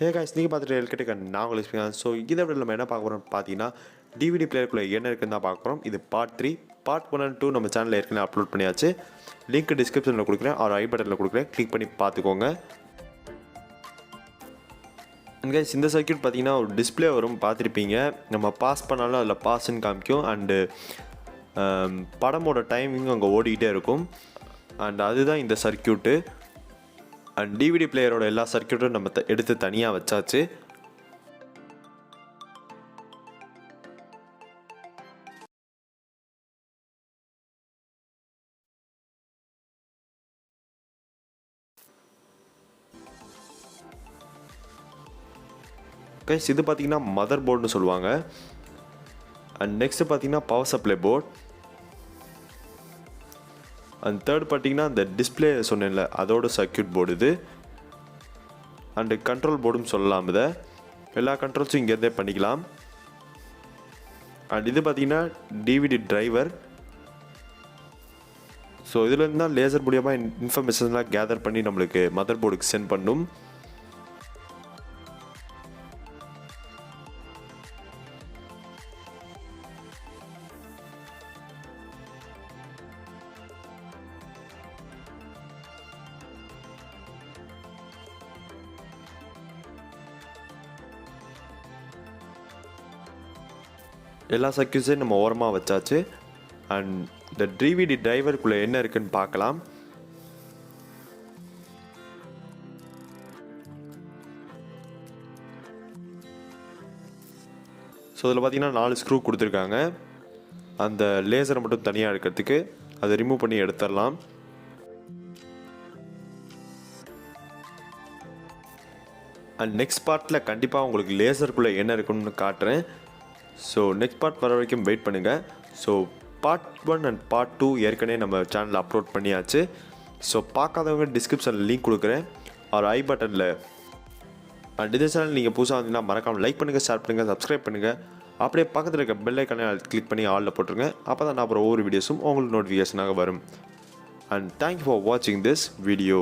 Hey guys, நீங்கள் பார்த்துட்டு எல்கிட்ட நான் உங்களுக்கு எக்ஸ்பிளைன். ஸோ இதை விட நம்ம என்ன பார்க்க போகிறோம் பார்த்தீங்கன்னா, டிவிடி பிளேயருக்குள்ளே என்ன இருக்குன்னு தான் பார்க்க போகிறோம். இது பார்ட் 3. பார்ட் 1 and 2 நம்ம சேனலில் ஏற்கனவே அப்லோட் பண்ணியாச்சு. லிங்க் டிஸ்கிரிப்ஷனில் கொடுக்குறேன், ஒரு ஐ பட்டனில் கொடுக்குறேன், கிளிக் பண்ணி பார்த்துக்கோங்க. அண்ட் கைஸ், இந்த சர்க்யூட் பார்த்தீங்கன்னா ஒரு டிஸ்பிளே வரும், பார்த்துருப்பீங்க. நம்ம பாஸ் பண்ணாலும் அதில் பாஸ்ன்னு காமிக்கும். அண்டு படமோட டைமிங்கும் அங்கே ஓடிக்கிட்டே இருக்கும். அண்ட் அதுதான் இந்த சர்க்யூட்டு. அண்ட் டிவிடி பிளேயரோட எல்லா சர்க்யூட்டும் நம்ம எடுத்து தனியாக வச்சாச்சு. கைஸ், இது பார்த்தீங்கன்னா மதர் போர்டுன்னு சொல்லுவாங்க. அண்ட் நெக்ஸ்ட்டு பார்த்தீங்கன்னா power supply board. And third பார்த்தீங்கன்னா இந்த டிஸ்பிளே சொன்னேன்ல, அதோட சர்க்யூட் போர்டு இது. அண்டு கண்ட்ரோல் போர்டும் சொல்லலாம். இதை எல்லா கண்ட்ரோல்ஸும் இங்கேருந்தே பண்ணிக்கலாம். அண்ட் இது பார்த்தீங்கன்னா டிவிடி டிரைவர். ஸோ இதுலேருந்து தான் லேசர் மூலியமாக இன்ஃபர்மேஷன்லாம் கேதர் பண்ணி நம்மளுக்கு மதர் போர்டுக்கு சென்ட் பண்ணும். எல்லா சர்க்யூட்ஸையும் நம்ம ஓரமாக வச்சாச்சு. அண்ட் இந்த டிவிடி டிரைவருக்குள்ளே என்ன இருக்குன்னு பார்க்கலாம். ஸோ இதில் பார்த்தீங்கன்னா 4 ஸ்க்ரூ கொடுத்துருக்காங்க. அந்த லேசரை மட்டும் தனியாக எடுக்கிறதுக்கு அதை ரிமூவ் பண்ணி எடுத்துடலாம். அண்ட் நெக்ஸ்ட் பார்ட்டில் கண்டிப்பாக உங்களுக்கு லேசருக்குள்ளே என்ன இருக்குன்னு காட்டுறேன். ஸோ நெக்ஸ்ட் பார்ட் வர வரைக்கும் வெயிட் பண்ணுங்கள். ஸோ பார்ட் 1 அண்ட் பார்ட் 2 ஏற்கனவே நம்ம சேனலில் அப்லோட் பண்ணியாச்சு. ஸோ பார்க்காதவங்க டிஸ்கிரிப்ஷனில் லிங்க் கொடுக்குறேன், ஒரு ஐ பட்டனில். அண்ட் இந்த சேனல் நீங்கள் புதுசாக வந்தீங்கன்னா மறக்காமல் லைக் பண்ணுங்கள், ஷேர் பண்ணுங்கள், சப்ஸ்கிரைப் பண்ணுங்கள். அப்படியே பக்கத்தில் இருக்க பெல் ஐக்கானே கிளிக் பண்ணி ஆலில் போட்டுருங்க. அப்போ தான் நான் அப்புறம் ஒவ்வொரு வீடியோஸும் உங்களுக்கு நோட்டிஃபிகேஷனாக வரும். அண்ட் தேங்க்யூ ஃபார் வாட்சிங் திஸ் வீடியோ.